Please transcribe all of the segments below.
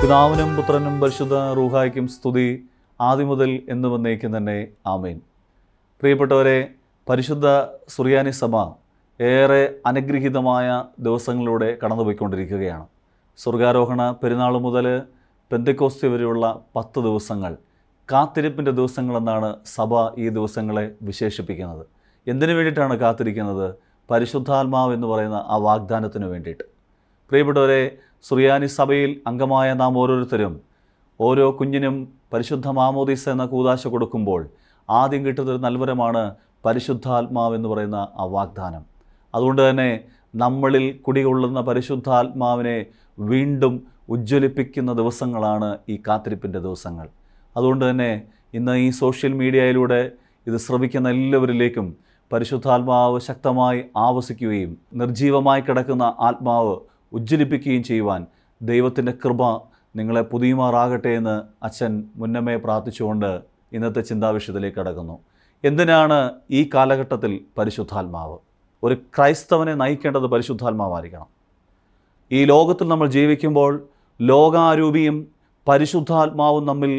പിതാവിനും പുത്രനും പരിശുദ്ധ റൂഹായ്ക്കും സ്തുതി, ആദ്യം മുതൽ എന്നും എന്നേക്കും തന്നെ. ആമേൻ. പ്രിയപ്പെട്ടവരെ, പരിശുദ്ധ സുറിയാനി സഭ ഏറെ അനുഗ്രഹീതമായ ദിവസങ്ങളിലൂടെ കടന്നുപോയിക്കൊണ്ടിരിക്കുകയാണ്. സ്വർഗാരോഹണ പെരുന്നാൾ മുതൽ പെന്തക്കോസ്തി വരെയുള്ള 10 ദിവസങ്ങൾ കാത്തിരിപ്പിൻ്റെ ദിവസങ്ങളെന്നാണ് സഭ ഈ ദിവസങ്ങളെ വിശേഷിപ്പിക്കുന്നത്. എന്തിനു വേണ്ടിയിട്ടാണ് കാത്തിരിക്കുന്നത്? പരിശുദ്ധാത്മാവ് എന്ന് പറയുന്ന ആ വാഗ്ദാനത്തിന് വേണ്ടിയിട്ട്. പ്രിയപ്പെട്ടവരെ, സുറിയാനി സഭയിൽ അംഗമായ നാം ഓരോരുത്തരും ഓരോ കുഞ്ഞിനും പരിശുദ്ധ മാമോദീസ എന്ന കൂദാശ കൊടുക്കുമ്പോൾ ആദ്യം കിട്ടുന്നൊരു നൽവരമാണ് പരിശുദ്ധാത്മാവ് എന്ന് പറയുന്ന ആ വാഗ്ദാനം. അതുകൊണ്ട് തന്നെ നമ്മളിൽ കുടികൊള്ളുന്ന പരിശുദ്ധാത്മാവിനെ വീണ്ടും ഉജ്ജ്വലിപ്പിക്കുന്ന ദിവസങ്ങളാണ് ഈ കാത്തിരിപ്പിൻ്റെ ദിവസങ്ങൾ. അതുകൊണ്ട് തന്നെ ഇന്ന് ഈ സോഷ്യൽ മീഡിയയിലൂടെ ഇത് ശ്രവിക്കുന്ന എല്ലാവരിലേക്കും പരിശുദ്ധാത്മാവ് ശക്തമായി ആവസിക്കുകയും നിർജീവമായി കിടക്കുന്ന ആത്മാവ് ഉജ്ജ്വലിപ്പിക്കുകയും ചെയ്യുവാൻ ദൈവത്തിൻ്റെ കൃപ നിങ്ങളെ പുതിയുമാറാകട്ടെ എന്ന് അച്ഛൻ മുന്നമേ പ്രാർത്ഥിച്ചുകൊണ്ട് ഇന്നത്തെ ചിന്താവിഷയത്തിലേക്ക് കടക്കുന്നു. എന്തിനാണ് ഈ കാലഘട്ടത്തിൽ പരിശുദ്ധാത്മാവ്? ഒരു ക്രൈസ്തവനെ നയിക്കേണ്ടത് പരിശുദ്ധാത്മാവായിരിക്കണം. ഈ ലോകത്തിൽ നമ്മൾ ജീവിക്കുമ്പോൾ ലോകാരൂപിയും പരിശുദ്ധാത്മാവും തമ്മിൽ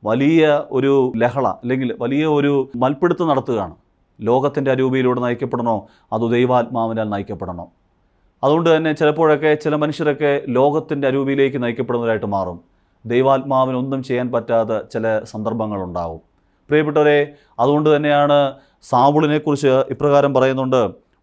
വലിയ ഒരു ലഹള അല്ലെങ്കിൽ വലിയ ഒരു മൽപ്പിടുത്തം നടത്തുകയാണ്. ലോകത്തിൻ്റെ അരൂപിയിലൂടെ നയിക്കപ്പെടണോ അതോ ദൈവാത്മാവിനാൽ നയിക്കപ്പെടണോ? അതുകൊണ്ട് തന്നെ ചിലപ്പോഴൊക്കെ ചില മനുഷ്യരൊക്കെ ലോകത്തിൻ്റെ അരൂപിയിലേക്ക് നയിക്കപ്പെടുന്നവരായിട്ട് മാറും. ദൈവാത്മാവിനൊന്നും ചെയ്യാൻ പറ്റാത്ത ചില സന്ദർഭങ്ങളുണ്ടാവും. പ്രിയപ്പെട്ടവരെ, അതുകൊണ്ട് തന്നെയാണ് സാവൂളിനെക്കുറിച്ച് ഇപ്രകാരം പറയുന്നുണ്ട്.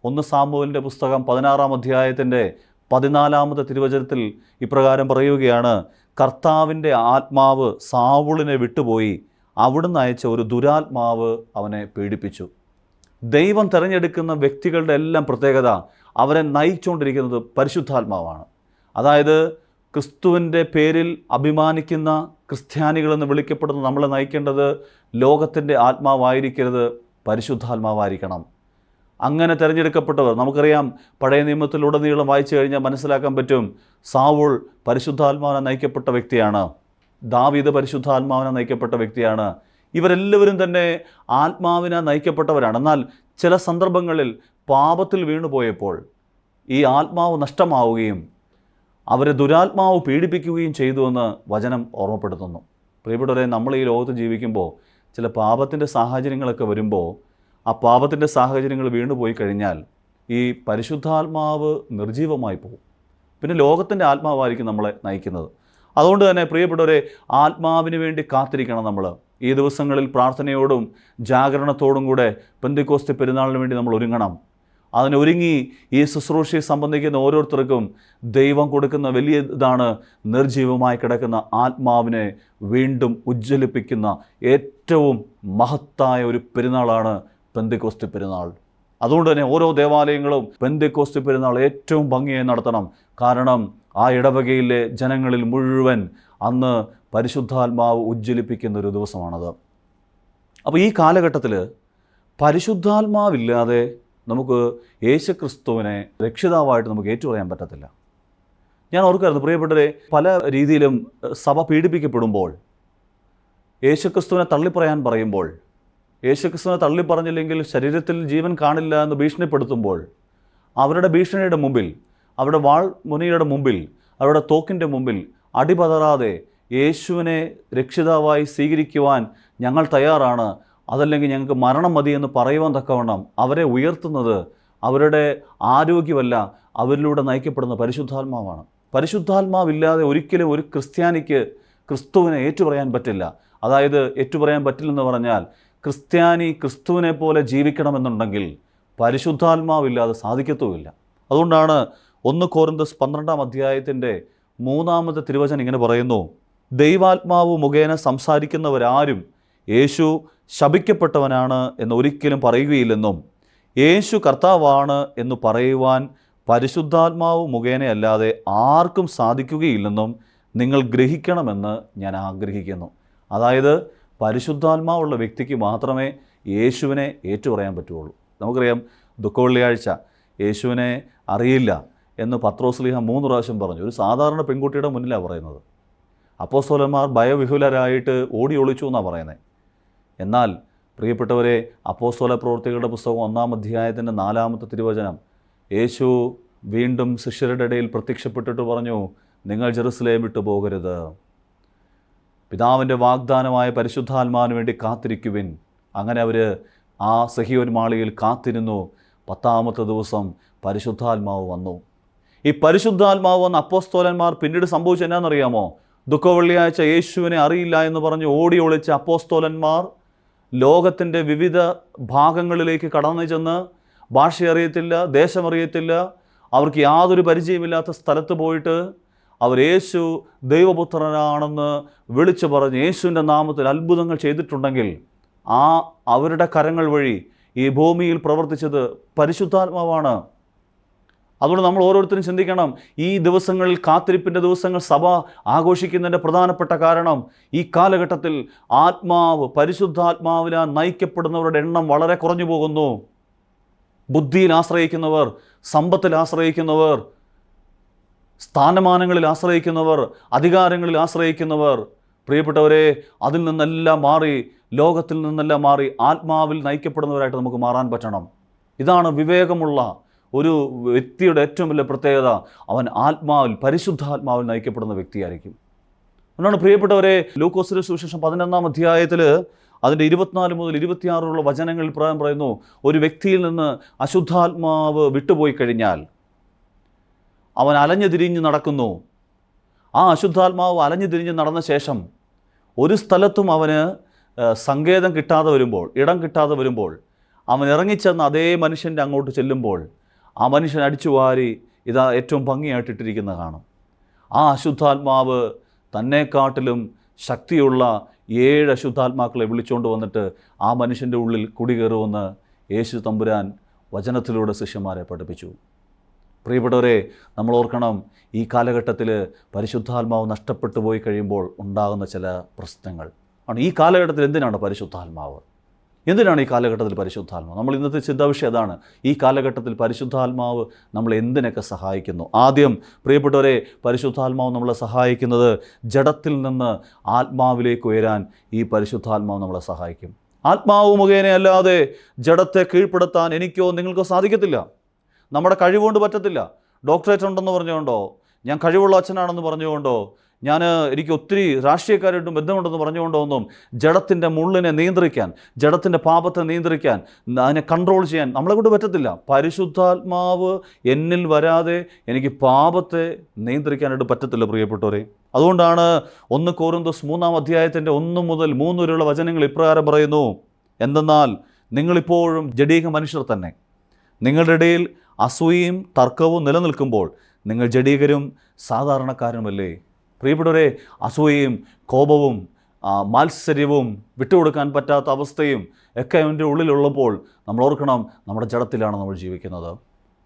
1 സാമുവേലിൻ്റെ പുസ്തകം 16-ാം അധ്യായത്തിൻ്റെ 14-ാമത്തെ തിരുവചനത്തിൽ ഇപ്രകാരം പറയുകയാണ്: കർത്താവിൻ്റെ ആത്മാവ് സാവൂളിനെ വിട്ടുപോയി, അവിടുന്ന് അയച്ച ഒരു ദുരാത്മാവ് അവനെ പീഡിപ്പിച്ചു. ദൈവം തിരഞ്ഞെടുക്കുന്ന വ്യക്തികളുടെ എല്ലാം പ്രത്യേകത അവരെ നയിച്ചുകൊണ്ടിരിക്കുന്നത് പരിശുദ്ധാത്മാവാണ്. അതായത് ക്രിസ്തുവിൻ്റെ പേരിൽ അഭിമാനിക്കുന്ന ക്രിസ്ത്യാനികളെന്ന് വിളിക്കപ്പെടുന്ന നമ്മളെ നയിക്കേണ്ടത് ലോകത്തിൻ്റെ ആത്മാവായിരിക്കരുത്, പരിശുദ്ധാത്മാവായിരിക്കണം. അങ്ങനെ തിരഞ്ഞെടുക്കപ്പെട്ടവർ നമുക്കറിയാം. പഴയ നിയമത്തിലുടനീളം വായിച്ചു കഴിഞ്ഞാൽ മനസ്സിലാക്കാൻ പറ്റും. സാവൂൾ പരിശുദ്ധാത്മാവിനെ നയിക്കപ്പെട്ട വ്യക്തിയാണ്. ദാവീദ് പരിശുദ്ധാത്മാവിനെ നയിക്കപ്പെട്ട വ്യക്തിയാണ്. ഇവരെല്ലാവരും തന്നെ ആത്മാവിനെ നയിക്കപ്പെട്ടവരാണ്. എന്നാൽ ചില സന്ദർഭങ്ങളിൽ പാപത്തിൽ വീണുപോയപ്പോൾ ഈ ആത്മാവ് നഷ്ടമാവുകയും അവരെ ദുരാത്മാവ് പീഡിപ്പിക്കുകയും ചെയ്തുവെന്ന് വചനം ഓർമ്മപ്പെടുത്തുന്നു. പ്രിയപ്പെട്ടവരെ, നമ്മൾ ഈ ലോകത്ത് ജീവിക്കുമ്പോൾ ചില പാപത്തിൻ്റെ സാഹചര്യങ്ങളൊക്കെ വരുമ്പോൾ ആ പാപത്തിൻ്റെ സാഹചര്യങ്ങൾ വീണുപോയി കഴിഞ്ഞാൽ ഈ പരിശുദ്ധാത്മാവ് നിർജീവമായി പോകും. പിന്നെ ലോകത്തിൻ്റെ ആത്മാവായിരിക്കും നമ്മളെ നയിക്കുന്നത്. അതുകൊണ്ട് തന്നെ പ്രിയപ്പെട്ടവരെ, ആത്മാവിന് വേണ്ടി കാത്തിരിക്കണം. നമ്മൾ ഈ ദിവസങ്ങളിൽ പ്രാർത്ഥനയോടും ജാഗരണത്തോടും കൂടെ പെന്തക്കോസ്തി പെരുന്നാളിന് വേണ്ടി നമ്മൾ ഒരുങ്ങണം. അതിനൊരുങ്ങി ഈ ശുശ്രൂഷയെ സംബന്ധിക്കുന്ന ഓരോരുത്തർക്കും ദൈവം കൊടുക്കുന്ന വലിയ ഇതാണ്, നിർജീവമായി കിടക്കുന്ന ആത്മാവിനെ വീണ്ടും ഉജ്ജ്വലിപ്പിക്കുന്ന ഏറ്റവും മഹത്തായ ഒരു പെരുന്നാളാണ് പെന്തക്കോസ്തി പെരുന്നാൾ. അതുകൊണ്ട് തന്നെ ഓരോ ദേവാലയങ്ങളും പെന്തക്കോസ്തി പെരുന്നാൾ ഏറ്റവും ഭംഗിയായി നടത്തണം. കാരണം ആ ഇടവകയിലെ ജനങ്ങളിൽ മുഴുവൻ അന്ന് പരിശുദ്ധാത്മാവ് ഉജ്ജ്വലിപ്പിക്കുന്ന ഒരു ദിവസമാണത്. അപ്പോൾ ഈ കാലഘട്ടത്തിൽ പരിശുദ്ധാത്മാവില്ലാതെ നമുക്ക് യേശുക്രിസ്തുവിനെ രക്ഷിതാവായിട്ട് നമുക്ക് ഏറ്റുപറയാൻ പറ്റത്തില്ല. ഞാൻ ഓർക്കായിരുന്നു പ്രിയപ്പെട്ടവരെ, പല രീതിയിലും സഭ പീഡിപ്പിക്കപ്പെടുമ്പോൾ, യേശുക്രിസ്തുവിനെ തള്ളിപ്പറയാൻ പറയുമ്പോൾ, യേശുക്രിസ്തുവിനെ തള്ളിപ്പറഞ്ഞില്ലെങ്കിൽ ശരീരത്തിൽ ജീവൻ കാണില്ല എന്ന് ഭീഷണിപ്പെടുത്തുമ്പോൾ, അവരുടെ ഭീഷണിയുടെ മുമ്പിൽ, അവരുടെ വാൾ മുനയുടെ മുമ്പിൽ, അവരുടെ തോക്കിൻ്റെ മുമ്പിൽ അടിപതറാതെ യേശുവിനെ രക്ഷിതാവായി സ്വീകരിക്കുവാൻ ഞങ്ങൾ തയ്യാറാണ്, അതല്ലെങ്കിൽ ഞങ്ങൾക്ക് മരണം മതി എന്ന് പറയുവാൻ തക്കവണ്ണം അവരെ ഉയർത്തുന്നത് അവരുടെ ആരോഗ്യമല്ല, അവരിലൂടെ നയിക്കപ്പെടുന്ന പരിശുദ്ധാത്മാവാണ്. പരിശുദ്ധാത്മാവില്ലാതെ ഒരിക്കലും ഒരു ക്രിസ്ത്യാനിക്ക് ക്രിസ്തുവിനെ ഏറ്റുപറയാൻ പറ്റില്ല. അതായത് ഏറ്റുപറയാൻ പറ്റില്ലെന്ന് പറഞ്ഞാൽ ക്രിസ്ത്യാനി ക്രിസ്തുവിനെ പോലെ ജീവിക്കണമെന്നുണ്ടെങ്കിൽ പരിശുദ്ധാത്മാവില്ലാതെ സാധിക്കത്തുമില്ല. അതുകൊണ്ടാണ് 1 കൊരിന്ത്യർ 12-ാം അധ്യായത്തിൻ്റെ 3-ാമത്തെ തിരുവചനം ഇങ്ങനെ പറയുന്നു: ദൈവാത്മാവ് മുഖേന സംസാരിക്കുന്നവരാരും യേശു ശപിക്കപ്പെട്ടവനാണ് എന്ന് ഒരിക്കലും പറയുകയില്ലെന്നും യേശു കർത്താവാണ് എന്ന് പറയുവാൻ പരിശുദ്ധാത്മാവ് മുഖേനയല്ലാതെ ആർക്കും സാധിക്കുകയില്ലെന്നും നിങ്ങൾ ഗ്രഹിക്കണമെന്ന് ഞാൻ ആഗ്രഹിക്കുന്നു. അതായത് പരിശുദ്ധാത്മാവുള്ള വ്യക്തിക്ക് മാത്രമേ യേശുവിനെ ഏറ്റുപറയാൻ പറ്റുള്ളൂ. നമുക്കറിയാം, ദുഃഖവെള്ളിയാഴ്ച യേശുവിനെ അറിയില്ല എന്ന് പത്രോസ്ലീഹ 3 പ്രാവശ്യം പറഞ്ഞു. ഒരു സാധാരണ പെൺകുട്ടിയുടെ മുന്നിലാണ് പറയുന്നത്. അപ്പോസ്തലന്മാർ ഭയവിഹുലരായിട്ട് ഓടി ഒളിച്ചു എന്നാണ് പറയുന്നത്. എന്നാൽ പ്രിയപ്പെട്ടവരെ, അപ്പോസ്തല പ്രവൃത്തികളുടെ പുസ്തകം 1-ാം അധ്യായത്തിൻ്റെ 4-ാമത്തെ തിരുവചനം, യേശു വീണ്ടും ശിഷ്യരുടെ ഇടയിൽ പ്രത്യക്ഷപ്പെട്ടിട്ട് പറഞ്ഞു, നിങ്ങൾ ജെറുസലേം വിട്ടു പോകരുത്, പിതാവിൻ്റെ വാഗ്ദാനമായ പരിശുദ്ധാത്മാവിന് വേണ്ടി കാത്തിരിക്കുവിൻ. അങ്ങനെ അവർ ആ സഹീയോൻ മാളികയിൽ കാത്തിരുന്നു. 10ാമത്തെ ദിവസം പരിശുദ്ധാത്മാവ് വന്നു. ഈ പരിശുദ്ധാത്മാവ് വന്ന അപ്പോസ്തോലന്മാർ പിന്നീട് സംഭവിച്ചത് എന്നാണെന്നറിയാമോ? ദുഃഖവെള്ളിയാഴ്ച യേശുവിനെ അറിയില്ല എന്ന് പറഞ്ഞ് ഓടി ഒളിച്ച അപ്പോസ്തോലന്മാർ ലോകത്തിൻ്റെ വിവിധ ഭാഗങ്ങളിലേക്ക് കടന്നു ചെന്ന് ഭാഷ അറിയത്തില്ല, ദേശമറിയത്തില്ല, അവർക്ക് യാതൊരു പരിചയമില്ലാത്ത സ്ഥലത്ത് പോയിട്ട് അവർ യേശു ദൈവപുത്രനാണെന്ന് വിളിച്ചു പറഞ്ഞ് യേശുവിൻ്റെ നാമത്തിൽ അത്ഭുതങ്ങൾ ചെയ്തിട്ടുണ്ടെങ്കിൽ ആ അവരുടെ കരങ്ങൾ വഴി ഈ ഭൂമിയിൽ പ്രവർത്തിച്ചത് പരിശുദ്ധാത്മാവാണ്. അതുകൊണ്ട് നമ്മൾ ഓരോരുത്തരും ചിന്തിക്കണം, ഈ ദിവസങ്ങളിൽ, കാത്തിരിപ്പിൻ്റെ ദിവസങ്ങൾ സഭ ആഘോഷിക്കുന്നതിൻ്റെ പ്രധാനപ്പെട്ട കാരണം ഈ കാലഘട്ടത്തിൽ പരിശുദ്ധാത്മാവിനാൽ നയിക്കപ്പെടുന്നവരുടെ എണ്ണം വളരെ കുറഞ്ഞു പോകുന്നു. ബുദ്ധിയിൽ ആശ്രയിക്കുന്നവർ, സമ്പത്തിൽ ആശ്രയിക്കുന്നവർ, സ്ഥാനമാനങ്ങളിൽ ആശ്രയിക്കുന്നവർ, അധികാരങ്ങളിൽ ആശ്രയിക്കുന്നവർ, പ്രിയപ്പെട്ടവരെ, അതിൽ നിന്നെല്ലാം മാറി, ലോകത്തിൽ നിന്നെല്ലാം മാറി ആത്മാവിൽ നയിക്കപ്പെടുന്നവരായിട്ട് നമുക്ക് മാറാൻ പറ്റണം. ഇതാണ് വിവേകമുള്ള ഒരു വ്യക്തിയുടെ ഏറ്റവും വലിയ പ്രത്യേകത. അവൻ പരിശുദ്ധാത്മാവിൽ നയിക്കപ്പെടുന്ന വ്യക്തിയായിരിക്കും. അതുകൊണ്ടാണ് പ്രിയപ്പെട്ടവരെ, ലൂക്കോസിന്റെ സുവിശേഷം 11-ാം അധ്യായത്തിൽ അതിൻ്റെ 24 മുതൽ 26 വചനങ്ങളിൽ പ്രകാരം പറയുന്നു, ഒരു വ്യക്തിയിൽ നിന്ന് അശുദ്ധാത്മാവ് വിട്ടുപോയി കഴിഞ്ഞാൽ അവൻ അലഞ്ഞു തിരിഞ്ഞ് നടക്കുന്നു. ആ അശുദ്ധാത്മാവ് അലഞ്ഞു തിരിഞ്ഞ് നടന്ന ശേഷം ഒരു സ്ഥലത്തും അവന് സങ്കേതം കിട്ടാതെ വരുമ്പോൾ, ഇടം കിട്ടാതെ വരുമ്പോൾ, അവൻ ഇറങ്ങിച്ചെന്ന് അതേ മനുഷ്യൻ്റെ അങ്ങോട്ട് ചെല്ലുമ്പോൾ ആ മനുഷ്യൻ അടിച്ചു വാരി ഇതാ ഏറ്റവും ഭംഗിയായിട്ടിട്ടിരിക്കുന്ന കാണും. ആ അശുദ്ധാത്മാവ് തന്നെക്കാട്ടിലും ശക്തിയുള്ള 7 അശുദ്ധാത്മാക്കളെ വിളിച്ചുകൊണ്ട് വന്നിട്ട് ആ മനുഷ്യൻ്റെ ഉള്ളിൽ കുടികയറുമെന്ന് യേശു തമ്പുരാൻ വചനത്തിലൂടെ ശിഷ്യന്മാരെ പഠിപ്പിച്ചു. പ്രിയപ്പെട്ടവരെ, നമ്മൾ ഓർക്കണം, ഈ കാലഘട്ടത്തിൽ പരിശുദ്ധാത്മാവ് നഷ്ടപ്പെട്ടു പോയി കഴിയുമ്പോൾ ഉണ്ടാകുന്ന ചില പ്രശ്നങ്ങൾ ആണ്. ഈ കാലഘട്ടത്തിൽ എന്തിനാണ് പരിശുദ്ധാത്മാവ്? എന്തിനാണ് ഈ കാലഘട്ടത്തിൽ പരിശുദ്ധാത്മാവ്? നമ്മൾ ഇന്നത്തെ ചിന്താവിഷയം അതാണ്. ഈ കാലഘട്ടത്തിൽ പരിശുദ്ധാത്മാവ് നമ്മൾ എന്തിനൊക്കെ സഹായിക്കുന്നു? ആദ്യം പ്രിയപ്പെട്ടവരെ, പരിശുദ്ധാത്മാവ് നമ്മളെ സഹായിക്കുന്നത് ജഡത്തിൽ നിന്ന് ആത്മാവിലേക്ക് ഉയരാൻ ഈ പരിശുദ്ധാത്മാവ് നമ്മളെ സഹായിക്കും. ആത്മാവ് മുഖേന അല്ലാതെ ജഡത്തെ കീഴ്പ്പെടുത്താൻ എനിക്കോ നിങ്ങൾക്കോ സാധിക്കത്തില്ല. നമ്മുടെ കഴിവുകൊണ്ട് പറ്റത്തില്ല. ഡോക്ടറേറ്റ് ഉണ്ടെന്ന് പറഞ്ഞുകൊണ്ടോ, ഞാൻ കഴിവുള്ള അച്ഛനാണെന്ന് പറഞ്ഞുകൊണ്ടോ, എനിക്ക് ഒത്തിരി രാഷ്ട്രീയക്കാരായിട്ടും ബന്ധമുണ്ടെന്ന് പറഞ്ഞുകൊണ്ടോ ഒന്നും ജഡത്തിൻ്റെ മുള്ളിനെ നിയന്ത്രിക്കാൻ, ജഡത്തിൻ്റെ പാപത്തെ നിയന്ത്രിക്കാൻ, അതിനെ കൺട്രോൾ ചെയ്യാൻ നമ്മളെ കൊണ്ട് പറ്റത്തില്ല. പരിശുദ്ധാത്മാവ് എന്നിൽ വരാതെ എനിക്ക് പാപത്തെ നിയന്ത്രിക്കാനായിട്ട് പറ്റത്തില്ല പ്രിയപ്പെട്ടവരെ. അതുകൊണ്ടാണ് 1 കൊരിന്ത്യർ 3-ാം അധ്യായത്തിൻ്റെ 1 മുതൽ 3 വരെയുള്ള വചനങ്ങൾ ഇപ്രകാരം പറയുന്നു, എന്തെന്നാൽ നിങ്ങളിപ്പോഴും ജഡീക മനുഷ്യർ തന്നെ. നിങ്ങളുടെ ഇടയിൽ അസൂയയും തർക്കവും നിലനിൽക്കുമ്പോൾ നിങ്ങൾ ജഡീകരും സാധാരണക്കാരുമല്ലേ? പ്രിയപ്പെട്ടവരെ, അസൂയയും കോപവും മാത്സര്യവും വിട്ടുകൊടുക്കാൻ പറ്റാത്ത അവസ്ഥയും ഒക്കെ അവൻ്റെ ഉള്ളിലുള്ളപ്പോൾ നമ്മൾ ഓർക്കണം, നമ്മുടെ ജഡത്തിലാണ് നമ്മൾ ജീവിക്കുന്നത്.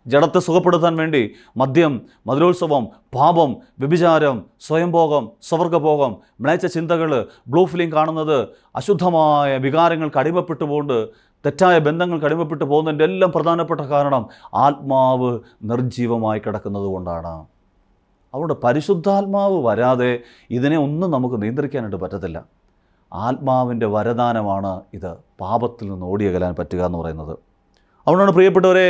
ജഡത്തെ സുഖപ്പെടുത്താൻ വേണ്ടി മദ്യം, മധുരോത്സവം, പാപം, വ്യഭിചാരം, സ്വയംഭോഗം, സ്വർഗഭോഗം, മ്ലേച്ഛ ചിന്തകൾ, ബ്ലൂ ഫിലിം കാണുന്നത്, അശുദ്ധമായ വികാരങ്ങൾക്ക് അടിമപ്പെട്ടുകൊണ്ട് തെറ്റായ ബന്ധങ്ങൾക്ക് അടിമപ്പെട്ടു പോകുന്നതിൻ്റെ എല്ലാം പ്രധാനപ്പെട്ട കാരണം ആത്മാവ് നിർജ്ജീവമായി കിടക്കുന്നത് കൊണ്ടാണ്. അതുകൊണ്ട് പരിശുദ്ധാത്മാവ് വരാതെ ഇതിനെ ഒന്നും നമുക്ക് നിയന്ത്രിക്കാനായിട്ട് പറ്റത്തില്ല. ആത്മാവിൻ്റെ വരദാനമാണ് ഇത്, പാപത്തിൽ നിന്ന് ഓടിയകലാൻ പറ്റുക എന്ന് പറയുന്നത്. അതുകൊണ്ടാണ് പ്രിയപ്പെട്ടവരെ,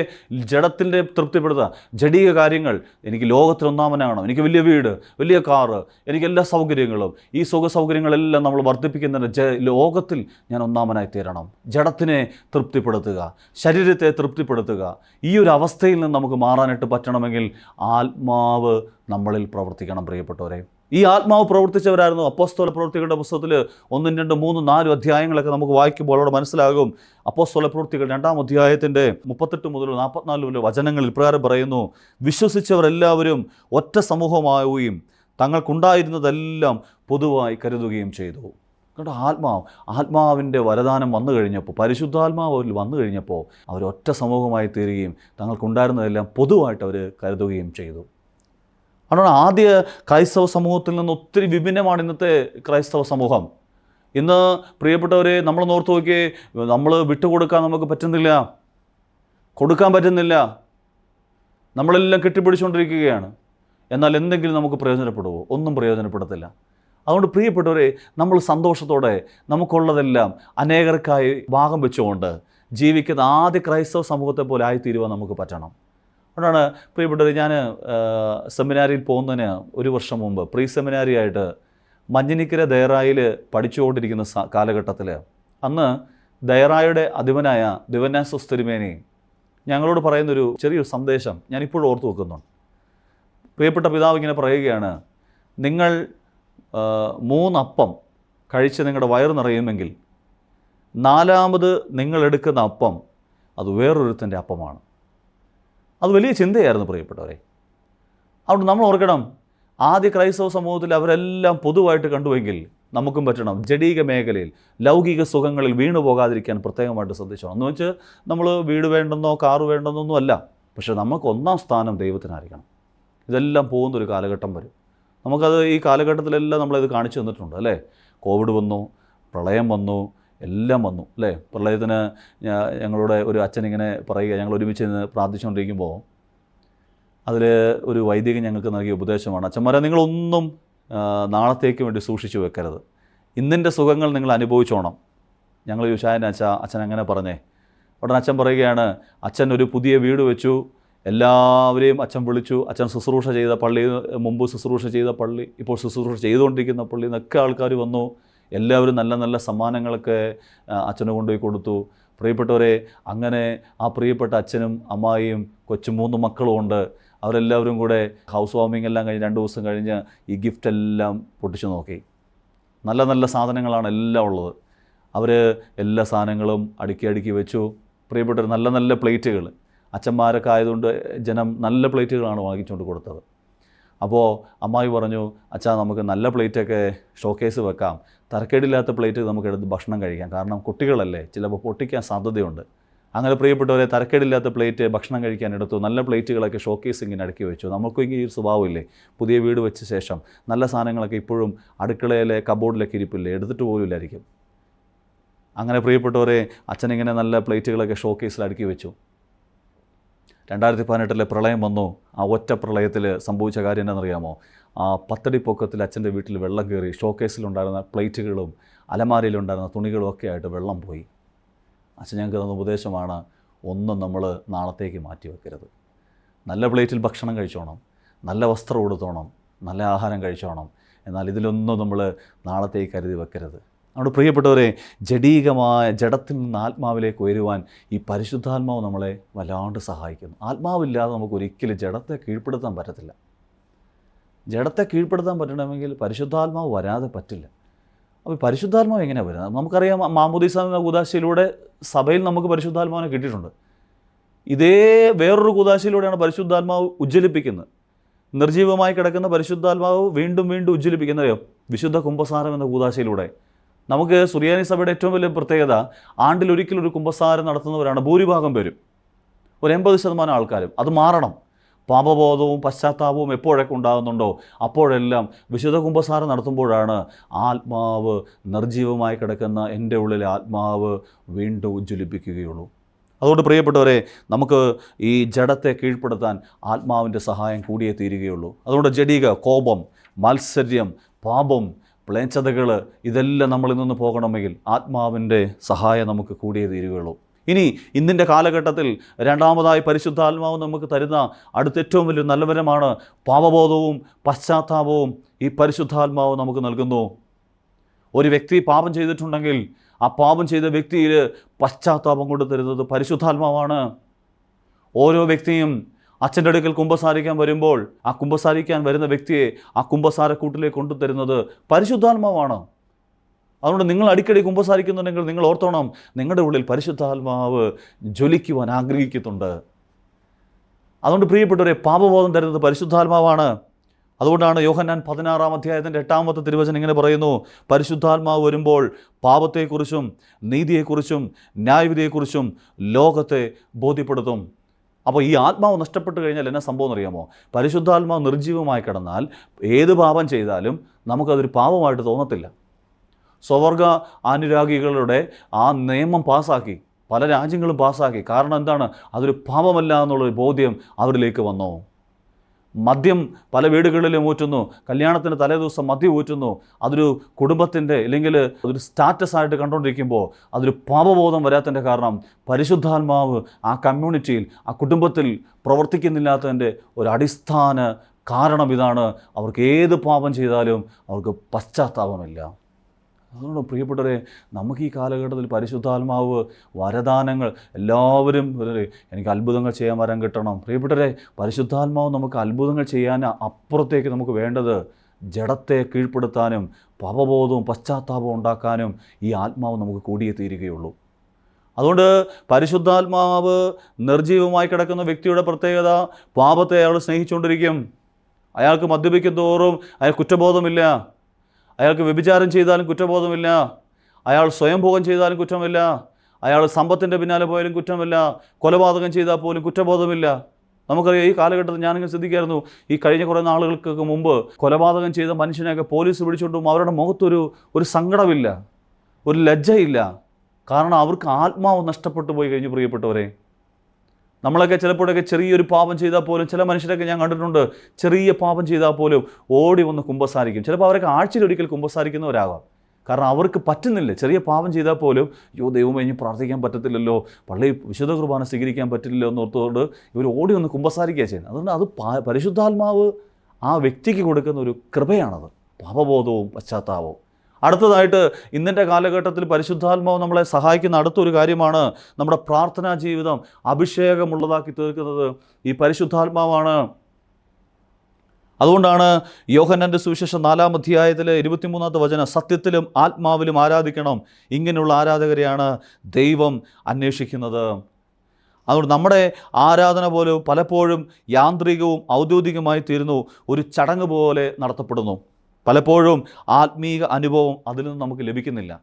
ജഡത്തിൻ്റെ തൃപ്തിപ്പെടുത്തുക, ജഡീക കാര്യങ്ങൾ, എനിക്ക് ലോകത്തിൽ ഒന്നാമനാകണം, എനിക്ക് വലിയ വീട്, വലിയ കാറ്, എനിക്ക് എല്ലാ സൗകര്യങ്ങളും, ഈ സുഖ സൗകര്യങ്ങളെല്ലാം നമ്മൾ വർദ്ധിപ്പിക്കുന്നതിന് ലോകത്തിൽ ഞാൻ ഒന്നാമനായി തീരണം. ജഡത്തിനെ തൃപ്തിപ്പെടുത്തുക, ശരീരത്തെ തൃപ്തിപ്പെടുത്തുക, ഈ ഒരു അവസ്ഥയിൽ നിന്ന് നമുക്ക് മാറാനായിട്ട് പറ്റണമെങ്കിൽ ആത്മാവ് നമ്മളിൽ പ്രവർത്തിക്കണം പ്രിയപ്പെട്ടവരെ. ഈ ആത്മാവ് പ്രവർത്തിച്ചവരായിരുന്നു അപ്പോസ്തല പ്രവൃത്തികളുടെ പുസ്തകത്തിൽ 1, 2, 3, 4 അധ്യായങ്ങളൊക്കെ നമുക്ക് വായിക്കുമ്പോൾ അവിടെ മനസ്സിലാകും. അപ്പോസ്തല പ്രവൃത്തികൾ 2-ാം അധ്യായത്തിൻ്റെ 38 മുതൽ 44 വരെ വചനങ്ങളിൽ ഇപ്രകാരം പറയുന്നു, വിശ്വസിച്ചവരെല്ലാവരും ഒറ്റ സമൂഹമാവുകയും തങ്ങൾക്കുണ്ടായിരുന്നതെല്ലാം പൊതുവായി കരുതുകയും ചെയ്തു. കേട്ടോ, ആത്മാവിൻ്റെ വരദാനം വന്നു കഴിഞ്ഞപ്പോൾ, പരിശുദ്ധാത്മാവ് അവരിൽ വന്നു കഴിഞ്ഞപ്പോൾ അവർ ഒറ്റ സമൂഹമായി തീരുകയും തങ്ങൾക്കുണ്ടായിരുന്നതെല്ലാം പൊതുവായിട്ട് അവർ കരുതുകയും ചെയ്തു. അതുകൊണ്ട് ആദ്യ ക്രൈസ്തവ സമൂഹത്തിൽ നിന്ന് ഒത്തിരി വിഭിന്നമാണ് ഇന്നത്തെ ക്രൈസ്തവ സമൂഹം. ഇന്ന് പ്രിയപ്പെട്ടവരെ, നമ്മൾ ഓർത്ത് നോക്കിയേ, നമ്മൾ വിട്ടുകൊടുക്കാൻ നമുക്ക് പറ്റുന്നില്ല, കൊടുക്കാൻ പറ്റുന്നില്ല, നമ്മളെല്ലാം കെട്ടിപ്പിടിച്ചുകൊണ്ടിരിക്കുകയാണ്. എന്നാൽ എന്തെങ്കിലും നമുക്ക് പ്രയോജനപ്പെടുമോ? ഒന്നും പ്രയോജനപ്പെടത്തില്ല. അതുകൊണ്ട് പ്രിയപ്പെട്ടവരെ, നമ്മൾ സന്തോഷത്തോടെ നമുക്കുള്ളതെല്ലാം അനേകർക്കായി ഭാഗം വെച്ചുകൊണ്ട് ജീവിക്കുന്ന ആദ്യ ക്രൈസ്തവ സമൂഹത്തെ പോലെ ആയിത്തീരുവാൻ നമുക്ക് പറ്റണം. അതുകൊണ്ടാണ് പ്രിയപ്പെട്ടവർ, ഞാൻ സെമിനാരിയിൽ പോകുന്നതിന് 1 വർഷം മുമ്പ് പ്രീ സെമിനാരി ആയിട്ട് മഞ്ഞിനിക്കര ദയറായിൽ പഠിച്ചുകൊണ്ടിരിക്കുന്ന കാലഘട്ടത്തിൽ അന്ന് ദയറായുടെ അധിപനായ ദിവന്നാസോസ് തിരുമേനി ഞങ്ങളോട് പറയുന്നൊരു ചെറിയൊരു സന്ദേശം ഞാനിപ്പോഴും ഓർത്തു വെക്കുന്നുണ്ട്. പ്രിയപ്പെട്ട പിതാവ് ഇങ്ങനെ പറയുകയാണ്, നിങ്ങൾ 3 അപ്പം കഴിച്ച് നിങ്ങളുടെ വയറ് നിറയുമെങ്കിൽ 4ാമത് നിങ്ങളെടുക്കുന്ന അപ്പം അത് വേറൊരുത്തൻ്റെ അപ്പമാണ്. അത് വലിയ ചിന്തയായിരുന്നു പ്രിയപ്പെട്ടവരെ. അതുകൊണ്ട് നമ്മൾ ഓർക്കണം, ആദ്യ ക്രൈസ്തവ സമൂഹത്തിൽ അവരെല്ലാം പൊതുവായിട്ട് കണ്ടുവെങ്കിൽ നമുക്കും പറ്റണം. ജഡീക മേഖലയിൽ ലൗകിക സുഖങ്ങളിൽ വീണു പോകാതിരിക്കാൻ പ്രത്യേകമായിട്ട് ശ്രദ്ധിച്ചോണം. എന്ന് വെച്ച് നമ്മൾ വീട് വേണ്ടെന്നോ കാറ് വേണ്ടെന്നൊന്നും അല്ല, പക്ഷേ നമുക്ക് 1ാം സ്ഥാനം ദൈവത്തിനായിരിക്കണം. ഇതെല്ലാം പോകുന്നൊരു കാലഘട്ടം വരും. നമുക്കത് ഈ കാലഘട്ടത്തിലെല്ലാം നമ്മളത് കാണിച്ചു തന്നിട്ടുണ്ട് അല്ലേ. കോവിഡ് വന്നു, പ്രളയം വന്നു, എല്ലാം വന്നു അല്ലേ. പ്രളയത്തിന് ഞങ്ങളുടെ ഒരു അച്ഛനിങ്ങനെ പറയുക, ഞങ്ങൾ ഒരുമിച്ച് നിന്ന് പ്രാർത്ഥിച്ചുകൊണ്ടിരിക്കുമ്പോൾ അതിൽ ഒരു വൈദികൻ ഞങ്ങൾക്ക് നൽകിയ ഉപദേശമാണ്, അച്ഛന്മാരെ നിങ്ങളൊന്നും നാളത്തേക്ക് വേണ്ടി സൂക്ഷിച്ചു വെക്കരുത്, ഇന്നിൻ്റെ സുഖങ്ങൾ നിങ്ങൾ അനുഭവിച്ചോണം. ഞങ്ങൾ ചോദിച്ചാൽ അച്ഛൻ അങ്ങനെ പറഞ്ഞേ. ഉടനെ അച്ഛൻ പറയുകയാണ്, അച്ഛൻ ഒരു പുതിയ വീട് വെച്ചു, എല്ലാവരെയും അച്ഛൻ വിളിച്ചു. അച്ഛൻ ശുശ്രൂഷ ചെയ്ത പള്ളി, മുമ്പ് ശുശ്രൂഷ ചെയ്ത പള്ളി, ഇപ്പോൾ ശുശ്രൂഷ ചെയ്തുകൊണ്ടിരിക്കുന്ന പള്ളിയിൽ നിന്നൊക്കെ ആൾക്കാർ വന്നു. എല്ലാവരും നല്ല നല്ല സമ്മാനങ്ങളൊക്കെ അച്ഛന് കൊണ്ടുപോയി കൊടുത്തു. പ്രിയപ്പെട്ടവരെ, അങ്ങനെ ആ പ്രിയപ്പെട്ട അച്ഛനും അമ്മായിയും 3 മക്കളുമുണ്ട്. അവരെല്ലാവരും കൂടെ ഹൗസ് വാമിംഗ് എല്ലാം കഴിഞ്ഞ് 2 ദിവസം കഴിഞ്ഞ് ഈ ഗിഫ്റ്റ് എല്ലാം പൊട്ടിച്ചു നോക്കി. നല്ല നല്ല സാധനങ്ങളാണ് എല്ലാം ഉള്ളത്. അവർ എല്ലാ സാധനങ്ങളും അടുക്കി വെച്ചു. പ്രിയപ്പെട്ടവർ, നല്ല നല്ല പ്ലേറ്റുകൾ, അച്ഛന്മാരൊക്കെ ആയതുകൊണ്ട് ജനം നല്ല പ്ലേറ്റുകളാണ് വാങ്ങിച്ചുകൊണ്ട് കൊടുത്തത്. അപ്പോൾ അമ്മായി പറഞ്ഞു, അച്ഛാ നമുക്ക് നല്ല പ്ലേറ്റൊക്കെ ഷോക്കേസ് വെക്കാം, തരക്കേടില്ലാത്ത പ്ലേറ്റ് നമുക്ക് എടുത്ത് ഭക്ഷണം കഴിക്കാം, കാരണം കുട്ടികളല്ലേ ചിലപ്പോൾ പൊട്ടിക്കാൻ സാധ്യതയുണ്ട്. അങ്ങനെ പ്രിയപ്പെട്ടവരെ, തരക്കേടില്ലാത്ത പ്ലേറ്റ് ഭക്ഷണം കഴിക്കാൻ എടുത്തു. നല്ല പ്ലേറ്റുകളൊക്കെ ഷോക്കേസ് ഇങ്ങനെ അടുക്കി വെച്ചു. നമുക്കും ഇങ്ങനെ ഈ സ്വഭാവമില്ലേ, പുതിയ വീട് വെച്ച ശേഷം നല്ല സാധനങ്ങളൊക്കെ ഇപ്പോഴും അടുക്കളയിലെ കബോർഡിലൊക്കെ ഇരിപ്പില്ലേ, എടുത്തിട്ട് പോലുമില്ലായിരിക്കും. അങ്ങനെ പ്രിയപ്പെട്ടവരെ, അച്ഛനിങ്ങനെ നല്ല പ്ലേറ്റുകളൊക്കെ ഷോക്കേസിൽ അടുക്കി വെച്ചു. 2018 പ്രളയം വന്നു. ആ ഒറ്റ പ്രളയത്തിൽ സംഭവിച്ച കാര്യം എന്താണെന്നറിയാമോ? ആ 10 അടി പൊക്കത്തിൽ അച്ഛൻ്റെ വീട്ടിൽ വെള്ളം കയറി. ഷോക്കേസിലുണ്ടായിരുന്ന പ്ലേറ്റുകളും അലമാരയിലുണ്ടായിരുന്ന തുണികളും ഒക്കെ ആയിട്ട് വെള്ളം പോയി. അച്ഛൻ ഞങ്ങൾക്ക് തന്ന ഉപദേശമാണ്, ഒന്നും നമ്മൾ നാളത്തേക്ക് മാറ്റി വെക്കരുത്. നല്ല പ്ലേറ്റിൽ ഭക്ഷണം കഴിച്ചോണം, നല്ല വസ്ത്രം ഉടുത്തോണം, നല്ല ആഹാരം കഴിച്ചോണം. എന്നാൽ ഇതിലൊന്നും നമ്മൾ നാളത്തേക്ക് കരുതി വെക്കരുത്. നമ്മുടെ പ്രിയപ്പെട്ടവരെ, ജഡീകമായ ജഡത്തിൽ നിന്ന് ആത്മാവിലേക്ക് ഉയരുവാൻ ഈ പരിശുദ്ധാത്മാവ് നമ്മളെ വല്ലാണ്ട് സഹായിക്കുന്നു. ആത്മാവില്ലാതെ നമുക്ക് ഒരിക്കലും ജഡത്തെ കീഴ്പ്പെടുത്താൻ പറ്റത്തില്ല. ജഡത്തെ കീഴ്പ്പെടുത്താൻ പറ്റണമെങ്കിൽ പരിശുദ്ധാത്മാവ് വരാതെ പറ്റില്ല. അപ്പോൾ പരിശുദ്ധാത്മാവ് എങ്ങനെ വരുന്നത്? നമുക്കറിയാം, മാമോദീസ എന്ന കൂദാശയിലൂടെ സഭയിൽ നമുക്ക് പരിശുദ്ധാത്മാവിനെ കിട്ടിയിട്ടുണ്ട്. ഇതേ വേറൊരു കൂദാശയിലൂടെയാണ് പരിശുദ്ധാത്മാവ് ഉജ്ജ്വലിപ്പിക്കുന്നത്. നിർജീവമായി കിടക്കുന്ന പരിശുദ്ധാത്മാവ് വീണ്ടും വീണ്ടും ഉജ്ജ്വലിപ്പിക്കുന്നതോ വിശുദ്ധ കുംഭസാരം എന്ന കൂദാശയിലൂടെ. നമുക്ക് സുറിയാനി സഭയുടെ ഏറ്റവും വലിയ പ്രത്യേകത, ആണ്ടിലൊരിക്കലൊരു കുംഭസാരം നടത്തുന്നവരാണ് ഭൂരിഭാഗം പേരും, ഒരു 80% ആൾക്കാരും. അത് മാറണം. പാപബോധവും പശ്ചാത്താപവും എപ്പോഴൊക്കെ ഉണ്ടാകുന്നുണ്ടോ അപ്പോഴെല്ലാം വിശുദ്ധ കുംഭസാരം നടത്തുമ്പോഴാണ് ആത്മാവ്, നിർജീവമായി കിടക്കുന്ന എൻ്റെ ഉള്ളിലെ ആത്മാവ് വീണ്ടും ഉജ്ജ്വലിപ്പിക്കുകയുള്ളൂ. അതുകൊണ്ട് പ്രിയപ്പെട്ടവരെ, നമുക്ക് ഈ ജഡത്തെ കീഴ്പ്പെടുത്താൻ ആത്മാവിൻ്റെ സഹായം കൂടിയേ തീരുകയുള്ളൂ. അതുകൊണ്ട് ജഡീക കോപം, മാത്സര്യം, പാപം, പ്ലേച്ഛതകൾ, ഇതെല്ലാം നമ്മളിൽ നിന്ന് പോകണമെങ്കിൽ ആത്മാവിൻ്റെ സഹായം നമുക്ക് കൂടിയേ തീരുകയുള്ളൂ. ഇനി ഇന്നിൻ്റെ കാലഘട്ടത്തിൽ രണ്ടാമതായി പരിശുദ്ധാത്മാവ് നമുക്ക് തരുന്ന അടുത്ത ഏറ്റവും വലിയ നല്ലവരമാണ് പാപബോധവും പശ്ചാത്താപവും ഈ പരിശുദ്ധാത്മാവ് നമുക്ക് നൽകുന്നു. ഒരു വ്യക്തി പാപം ചെയ്തിട്ടുണ്ടെങ്കിൽ ആ പാപം ചെയ്ത വ്യക്തിയിൽ പശ്ചാത്താപം കൊണ്ട് തരുന്നത് പരിശുദ്ധാത്മാവാണ്. ഓരോ വ്യക്തിയും അച്ഛൻ്റെ അടുക്കൽ കുമ്പസാരിക്കാൻ വരുമ്പോൾ ആ കുമ്പസാരിക്കാൻ വരുന്ന വ്യക്തിയെ ആ കുമ്പസാരക്കൂട്ടിലേക്ക് കൊണ്ടുതരുന്നത് പരിശുദ്ധാത്മാവാണ്. അതുകൊണ്ട് നിങ്ങൾ അടിക്കടി കുമ്പസാരിക്കുന്നുണ്ടെങ്കിൽ നിങ്ങൾ ഓർത്തോണം, നിങ്ങളുടെ ഉള്ളിൽ പരിശുദ്ധാത്മാവ് ജ്വലിക്കുവാൻ ആഗ്രഹിക്കുന്നുണ്ട്. അതുകൊണ്ട് പ്രിയപ്പെട്ടവരെ, പാപബോധം തരുന്നത് പരിശുദ്ധാത്മാവാണ്. അതുകൊണ്ടാണ് യോഹന്നാൻ 16-ാം അധ്യായത്തിൻ്റെ 8-ാമത്തെ തിരുവചനം ഇങ്ങനെ പറയുന്നു, പരിശുദ്ധാത്മാവ് വരുമ്പോൾ പാപത്തെക്കുറിച്ചും നീതിയെക്കുറിച്ചും ന്യായവിധിയെക്കുറിച്ചും ലോകത്തെ ബോധ്യപ്പെടുത്തും. അപ്പോൾ ഈ ആത്മാവ് നഷ്ടപ്പെട്ട് കഴിഞ്ഞാൽ എന്നാ സംഭവം എന്നറിയാമോ? പരിശുദ്ധാത്മാവ് നിർജ്ജീവമായി കിടന്നാൽ ഏത് പാപം ചെയ്താലും നമുക്കതൊരു പാപമായിട്ട് തോന്നത്തില്ല. സ്വവർഗ അനുരാഗികളുടെ ആ നിയമം പാസ്സാക്കി, പല രാജ്യങ്ങളും പാസ്സാക്കി. കാരണം എന്താണ്? അതൊരു പാപമല്ല എന്നുള്ളൊരു ബോധ്യം അവരിലേക്ക് വന്നു. മദ്യം പല വീടുകളിലും ഊറ്റുന്നു, കല്യാണത്തിന് തലേദിവസം മദ്യം ഊറ്റുന്നു. അതൊരു കുടുംബത്തിൻ്റെ അല്ലെങ്കിൽ അതൊരു സ്റ്റാറ്റസ് ആയിട്ട് കണ്ടുകൊണ്ടിരിക്കുമ്പോൾ അതൊരു പാപബോധം വരാത്തതിൻ്റെ കാരണം പരിശുദ്ധാത്മാവ് ആ കമ്മ്യൂണിറ്റിയിൽ, ആ കുടുംബത്തിൽ പ്രവർത്തിക്കുന്നില്ലാത്തതിൻ്റെ ഒരു അടിസ്ഥാന കാരണം ഇതാണ്, അവർക്ക് ഏത് പാപം ചെയ്താലും അവർക്ക് പശ്ചാത്താപമില്ല. അതുകൊണ്ട് പ്രിയപ്പെട്ടവരെ, നമുക്ക് ഈ കാലഘട്ടത്തിൽ പരിശുദ്ധാത്മാവ് വരദാനങ്ങൾ എല്ലാവരും എനിക്ക് അത്ഭുതങ്ങൾ ചെയ്യാൻ വരം കിട്ടണം. പ്രിയപ്പെട്ടവരെ, പരിശുദ്ധാത്മാവ് നമുക്ക് അത്ഭുതങ്ങൾ ചെയ്യാൻ അപ്പുറത്തേക്ക് നമുക്ക് വേണ്ടത് ജഡത്തെ കീഴ്പ്പെടുത്താനും പാപബോധവും പശ്ചാത്താപവും ഉണ്ടാക്കാനും ഈ ആത്മാവ് നമുക്ക് കൂടിയേ തീരുകയുള്ളൂ. അതുകൊണ്ട് പരിശുദ്ധാത്മാവ് നിർജ്ജീവമായി കിടക്കുന്ന വ്യക്തിയുടെ പ്രത്യേകത, പാപത്തെ അയാൾ സ്നേഹിച്ചുകൊണ്ടിരിക്കും. അയാൾക്ക് മദ്യപിക്കും തോറും അയാൾ കുറ്റബോധമില്ല. അയാൾക്ക് വ്യഭിചാരം ചെയ്താലും കുറ്റബോധമില്ല. അയാൾ സ്വയംഭോഗം ചെയ്താലും കുറ്റമില്ല. അയാൾ സമ്പത്തിൻ്റെ പിന്നാലെ പോയാലും കുറ്റമില്ല. കൊലപാതകം ചെയ്താൽ പോലും കുറ്റബോധമില്ല. നമുക്കറിയാം, ഈ കാലഘട്ടത്തിൽ ഞാനിങ്ങനെ ശ്രദ്ധിക്കായിരുന്നു, ഈ കഴിഞ്ഞ കുറേ നാളുകൾക്ക് മുമ്പ് കൊലപാതകം ചെയ്ത മനുഷ്യനെയൊക്കെ പോലീസ് പിടിച്ചുകൊണ്ടും അവരുടെ മുഖത്തൊരു സങ്കടമില്ല, ഒരു ലജ്ജയില്ല. കാരണം അവർക്ക് ആത്മാവ് നഷ്ടപ്പെട്ടു പോയി കഴിഞ്ഞു. പ്രിയപ്പെട്ടവരെ, നമ്മളൊക്കെ ചിലപ്പോഴൊക്കെ ചെറിയൊരു പാപം ചെയ്താൽ പോലും, ചില മനുഷ്യരൊക്കെ ഞാൻ കണ്ടിട്ടുണ്ട്, ചെറിയ പാപം ചെയ്താൽ പോലും ഓടി വന്ന് കുമ്പസാരിക്കും. ചിലപ്പോൾ അവരൊക്കെ ആഴ്ചയിലൊരിക്കൽ കുമ്പസാരിക്കുന്നവരാകാം. കാരണം അവർക്ക് പറ്റുന്നില്ല. ചെറിയ പാപം ചെയ്താൽ പോലും ദൈവമേ ഇനി പ്രാർത്ഥിക്കാൻ പറ്റത്തില്ലല്ലോ, പള്ളി വിശുദ്ധ കുർബാന സ്വീകരിക്കാൻ പറ്റില്ലല്ലോ എന്നോർത്തുകൊണ്ട് ഇവർ ഓടി വന്ന് കുമ്പസാരിക്കുക ചെയ്യുന്നത്. അതുകൊണ്ട് അത് പരിശുദ്ധാത്മാവ് ആ വ്യക്തിക്ക് കൊടുക്കുന്ന ഒരു കൃപയാണത്, പാപബോധവും പശ്ചാത്താപവും. അടുത്തതായിട്ട് ഇന്നത്തെ കാലഘട്ടത്തിൽ പരിശുദ്ധാത്മാവ് നമ്മളെ സഹായിക്കുന്ന അടുത്തൊരു കാര്യമാണ് നമ്മുടെ പ്രാർത്ഥനാ ജീവിതം അഭിഷേകമുള്ളതാക്കി തീർക്കുന്നത് ഈ പരിശുദ്ധാത്മാവാണ്. അതുകൊണ്ടാണ് യോഹന്നാന്റെ സുവിശേഷം 4-ാം അധ്യായത്തിലെ 23-ാമത്തെ വചനം, സത്യത്തിലും ആത്മാവിലും ആരാധിക്കണം, ഇങ്ങനെയുള്ള ആരാധകരെയാണ് ദൈവം അന്വേഷിക്കുന്നത്. അതുകൊണ്ട് നമ്മുടെ ആരാധന പോലും പലപ്പോഴും യാന്ത്രികവും ഔദ്യോഗികമായി തീരുന്നു, ഒരു ചടങ്ങ് പോലെ നടത്തപ്പെടുന്നു. പലപ്പോഴും ആത്മീക അനുഭവം അതിൽ നിന്ന് നമുക്ക് ലഭിക്കുന്നില്ല.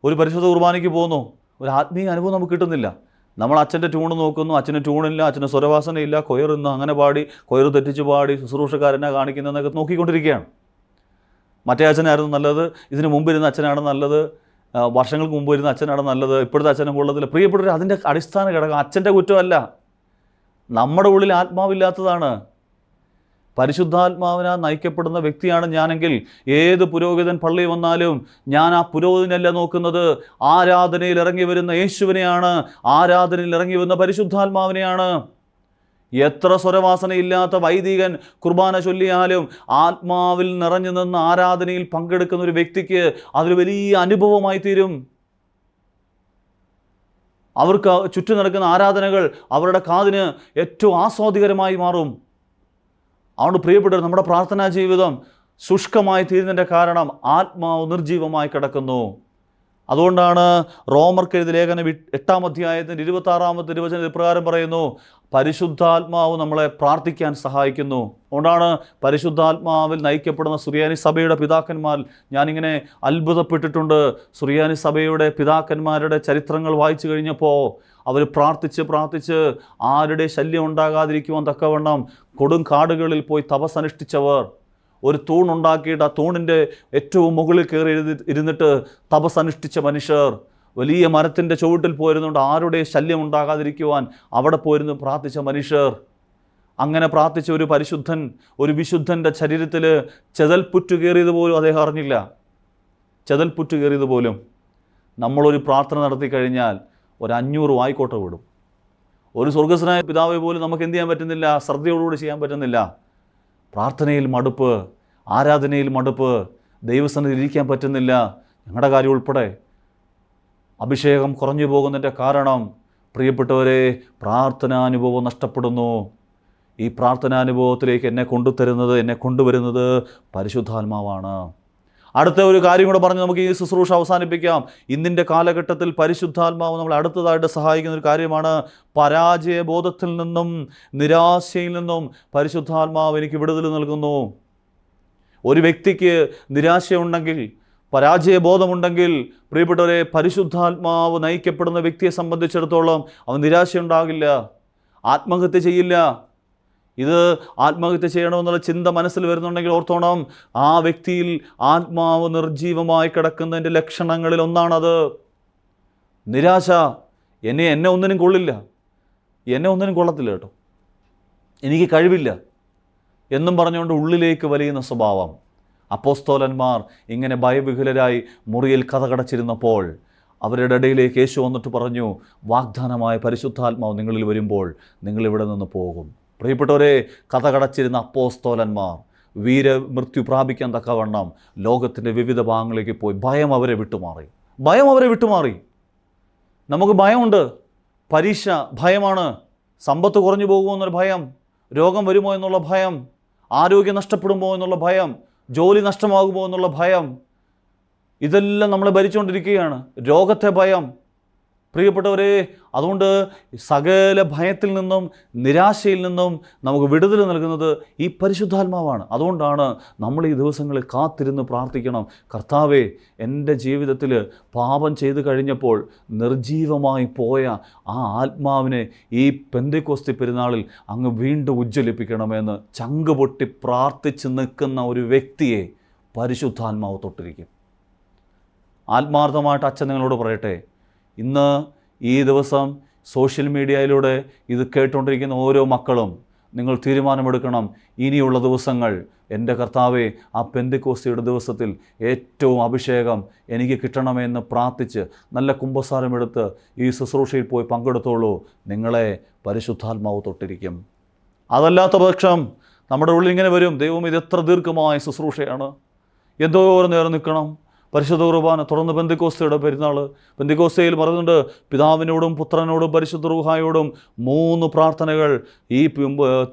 ഒരു പരിശുദ്ധ കുർബാനയ്ക്ക് പോകുന്നു, ഒരു ആത്മീയ അനുഭവം നമുക്ക് കിട്ടുന്നില്ല. നമ്മൾ അച്ഛൻ്റെ ട്യൂണ് നോക്കുന്നു, അച്ഛന് ട്യൂണില്ല, അച്ഛന് സ്വരവാസനയില്ല, കൊയറിന്ന് അങ്ങനെ പാടി, കൊയറ് തെറ്റിച്ച് പാടി, ശുശ്രൂഷക്കാരനെ കാണിക്കുന്നതെന്നൊക്കെ നോക്കിക്കൊണ്ടിരിക്കുകയാണ്. മറ്റേ അച്ഛനായിരുന്നു നല്ലത്, ഇതിന് മുമ്പിരുന്ന അച്ഛനാണ് നല്ലത്, വർഷങ്ങൾക്ക് മുമ്പ് ഇരുന്ന അച്ഛനാണ് നല്ലത്, ഇപ്പോഴത്തെ അച്ഛനെ കൊള്ളത്തില്ല. പ്രിയപ്പെട്ടവർ, അതിൻ്റെ അടിസ്ഥാന ഘടകം അച്ഛൻ്റെ കുറ്റമല്ല, നമ്മുടെ ഉള്ളിൽ ആത്മാവില്ലാത്തതാണ്. പരിശുദ്ധാത്മാവിനാൽ നയിക്കപ്പെടുന്ന വ്യക്തിയാണ് ഞാനെങ്കിൽ ഏത് പുരോഹിതൻ പള്ളി വന്നാലും ഞാൻ ആ പുരോഹിതനല്ല നോക്കുന്നത്, ആരാധനയിൽ ഇറങ്ങി വരുന്ന യേശുവിനെയാണ്, ആരാധനയിൽ ഇറങ്ങി വരുന്ന പരിശുദ്ധാത്മാവിനെയാണ്. എത്ര സ്വരവാസനയില്ലാത്ത വൈദികൻ കുർബാന ചൊല്ലിയാലും ആത്മാവിൽ നിറഞ്ഞു നിന്ന് ആരാധനയിൽ പങ്കെടുക്കുന്ന ഒരു വ്യക്തിക്ക് അതൊരു വലിയ അനുഭവമായി തീരും. അവർക്ക് ചുറ്റും നടക്കുന്ന ആരാധനകൾ അവരുടെ കാതിന് ഏറ്റവും ആസ്വാദികരമായി മാറും. അതുകൊണ്ട് പ്രിയപ്പെട്ടവർ, നമ്മുടെ പ്രാർത്ഥനാ ജീവിതം ശുഷ്കമായി തീരുന്നതിൻ്റെ കാരണം ആത്മാവ് നിർജ്ജീവമായി കിടക്കുന്നു. അതുകൊണ്ടാണ് റോമർക്ക് എഴുതിയ ലേഖനം 8-ാം അധ്യായത്തിൻ്റെ 26-ാമത്തെ തിരുവചനം ഇപ്രകാരം പറയുന്നു, പരിശുദ്ധാത്മാവ് നമ്മളെ പ്രാർത്ഥിക്കാൻ സഹായിക്കുന്നു. അതുകൊണ്ടാണ് പരിശുദ്ധാത്മാവിൽ നയിക്കപ്പെടുന്ന സുറിയാനി സഭയുടെ പിതാക്കന്മാർ, ഞാനിങ്ങനെ അത്ഭുതപ്പെട്ടിട്ടുണ്ട്. സുറിയാനി സഭയുടെ പിതാക്കന്മാരുടെ ചരിത്രങ്ങൾ വായിച്ചു കഴിഞ്ഞപ്പോൾ അവർ പ്രാർത്ഥിച്ച് ആരുടെ ശല്യം ഉണ്ടാകാതിരിക്കുവാൻ തക്കവണ്ണം കൊടും കാടുകളിൽ പോയി തപസ്സനുഷ്ഠിച്ചവർ. ഒരു തൂണുണ്ടാക്കിയിട്ട് ആ തൂണിൻ്റെ ഏറ്റവും മുകളിൽ കയറി ഇരുന്നിട്ട് തപസ്സനുഷ്ഠിച്ച മനുഷ്യർ. വലിയ മരത്തിൻ്റെ ചുവട്ടിൽ പോയിരുന്നുകൊണ്ട് ആരുടെ ശല്യം ഉണ്ടാകാതിരിക്കുവാൻ അവിടെ പോയിരുന്നു പ്രാർത്ഥിച്ച മനുഷ്യർ. അങ്ങനെ പ്രാർത്ഥിച്ച ഒരു പരിശുദ്ധൻ, ഒരു വിശുദ്ധൻ്റെ ശരീരത്തിൽ ചെതൽപുറ്റ് കയറിയത് പോലും അദ്ദേഹം അറിഞ്ഞില്ല. ചെതൽപുറ്റ് കയറിയത് പോലും. നമ്മളൊരു പ്രാർത്ഥന നടത്തി കഴിഞ്ഞാൽ ഒരു 500 വായിക്കോട്ടെ വിടും. ഒരു സ്വർഗസ്വനായ പിതാവെ പോലും നമുക്ക് എന്ത് ചെയ്യാൻ പറ്റുന്നില്ല, ശ്രദ്ധയോടുകൂടി ചെയ്യാൻ പറ്റുന്നില്ല. പ്രാർത്ഥനയിൽ മടുപ്പ്, ആരാധനയിൽ മടുപ്പ്, ദൈവസന്നിധിയിൽ ഇരിക്കാൻ പറ്റുന്നില്ല. ഞങ്ങളുടെ കാര്യം ഉൾപ്പെടെ അഭിഷേകം കുറഞ്ഞു പോകുന്നതിൻ്റെ കാരണം, പ്രിയപ്പെട്ടവരെ, പ്രാർത്ഥനാനുഭവം നഷ്ടപ്പെടുന്നു. ഈ പ്രാർത്ഥനാനുഭവത്തിലേക്ക് എന്നെ കൊണ്ടുവരുന്നത് പരിശുദ്ധാത്മാവാണ്. അടുത്ത ഒരു കാര്യം കൂടെ പറഞ്ഞ് നമുക്ക് ഈ ശുശ്രൂഷ അവസാനിപ്പിക്കാം. ഇന്നിൻ്റെ കാലഘട്ടത്തിൽ പരിശുദ്ധാത്മാവ് നമ്മളെ അടുത്തതായിട്ട് സഹായിക്കുന്ന ഒരു കാര്യമാണ് പരാജയബോധത്തിൽ നിന്നും നിരാശയിൽ നിന്നും പരിശുദ്ധാത്മാവ് എനിക്ക് വിടുതൽ നൽകുന്നു. ഒരു വ്യക്തിക്ക് നിരാശയുണ്ടെങ്കിൽ, പരാജയബോധമുണ്ടെങ്കിൽ, പ്രിയപ്പെട്ടവരെ, പരിശുദ്ധാത്മാവ് നയിക്കപ്പെടുന്ന വ്യക്തിയെ സംബന്ധിച്ചിടത്തോളം അവൻ നിരാശയുണ്ടാകില്ല, ആത്മഹത്യ ചെയ്യില്ല. ഇത് ആത്മഹത്യ ചെയ്യണമെന്നുള്ള ചിന്ത മനസ്സിൽ വരുന്നുണ്ടെങ്കിൽ ഓർത്തോണം, ആ വ്യക്തിയിൽ ആത്മാവ് നിർജ്ജീവമായി കിടക്കുന്നതിൻ്റെ ലക്ഷണങ്ങളിൽ ഒന്നാണത്. നിരാശ. എന്നെ ഒന്നിനും കൊള്ളില്ല, എന്നെ ഒന്നിനും കൊള്ളത്തില്ല കേട്ടോ, എനിക്ക് കഴിവില്ല എന്നും പറഞ്ഞുകൊണ്ട് ഉള്ളിലേക്ക് വലിയുന്ന സ്വഭാവം. അപ്പോസ്തോലന്മാർ ഇങ്ങനെ ഭയവിഹുലരായി മുറിയിൽ കതകടച്ചിരുന്നപ്പോൾ അവരുടെ ഇടയിലേക്ക് യേശു വന്നിട്ട് പറഞ്ഞു, വാഗ്ദാനമായ പരിശുദ്ധാത്മാവ് നിങ്ങളിൽ വരുമ്പോൾ നിങ്ങളിവിടെ നിന്ന് പോകും. പ്രിയപ്പെട്ടവരെ, കഥ കടച്ചിരുന്ന അപ്പോസ്തോലന്മാർ വീരമൃത്യു പ്രാപിക്കാൻ തക്കവണ്ണം ലോകത്തിൻ്റെ വിവിധ ഭാഗങ്ങളിലേക്ക് പോയി. ഭയം അവരെ വിട്ടുമാറി. നമുക്ക് ഭയമുണ്ട്. പരീക്ഷ ഭയമാണ്, സമ്പത്ത് കുറഞ്ഞു പോകുമോ എന്നൊരു ഭയം, രോഗം വരുമോ എന്നുള്ള ഭയം, ആരോഗ്യം നഷ്ടപ്പെടുമോ എന്നുള്ള ഭയം, ജോലി നഷ്ടമാകുമോ എന്നുള്ള ഭയം, ഇതെല്ലാം നമ്മളെ ഭരിച്ചുകൊണ്ടിരിക്കുകയാണ്. രോഗത്തെ ഭയം. പ്രിയപ്പെട്ടവരെ, അതുകൊണ്ട് സകല ഭയത്തിൽ നിന്നും നിരാശയിൽ നിന്നും നമുക്ക് വിടുതൽ നൽകുന്നത് ഈ പരിശുദ്ധാത്മാവാണ്. അതുകൊണ്ടാണ് നമ്മൾ ഈ ദിവസങ്ങളിൽ കാത്തിരുന്ന് പ്രാർത്ഥിക്കണം. കർത്താവേ, എൻ്റെ ജീവിതത്തിൽ പാപം ചെയ്തു കഴിഞ്ഞപ്പോൾ നിർജീവമായി പോയ ആ ആത്മാവിനെ ഈ പെന്തക്കോസ്തി പെരുന്നാളിൽ അങ്ങ് വീണ്ടും ഉജ്ജ്വലിപ്പിക്കണമെന്ന് ചങ്ക് പൊട്ടി പ്രാർത്ഥിച്ച് നിൽക്കുന്ന ഒരു വ്യക്തിയെ പരിശുദ്ധാത്മാവ് തൊട്ടിരിക്കും. ആത്മാർത്ഥമായിട്ട് അച്ഛൻ നിങ്ങളോട് പറയട്ടെ, ഇന്ന് ഈ ദിവസം സോഷ്യൽ മീഡിയയിലൂടെ ഇത് കേട്ടുകൊണ്ടിരിക്കുന്ന ഓരോ മക്കളും നിങ്ങൾ തീരുമാനമെടുക്കണം. ഇനിയുള്ള ദിവസങ്ങൾ എൻ്റെ കർത്താവെ, ആ പെന്തക്കോസ്തിയുടെ ദിവസത്തിൽ ഏറ്റവും അഭിഷേകം എനിക്ക് കിട്ടണമെന്ന് പ്രാർത്ഥിച്ച് നല്ല കുമ്പസാരമെടുത്ത് ഈ ശുശ്രൂഷയിൽ പോയി പങ്കെടുത്തോളൂ. നിങ്ങളെ പരിശുദ്ധാത്മാവ് തൊട്ടിരിക്കും. അതല്ലാത്ത പക്ഷം നമ്മുടെ ഉള്ളിൽ ഇങ്ങനെ വരും, ദൈവം ഇത് എത്ര ദീർഘമായ ശുശ്രൂഷയാണ്, എന്തോരം നേരം നിൽക്കണം. പരിശുദ്ധ കുർബാന, തുടർന്ന് പെന്തക്കോസ്തയുടെ പെരുന്നാൾ. പെന്തക്കോസ്തയിൽ പറയുന്നുണ്ട്, പിതാവിനോടും പുത്രനോടും പരിശുദ്ധ റൂഹായോടും 3 പ്രാർത്ഥനകൾ, ഈ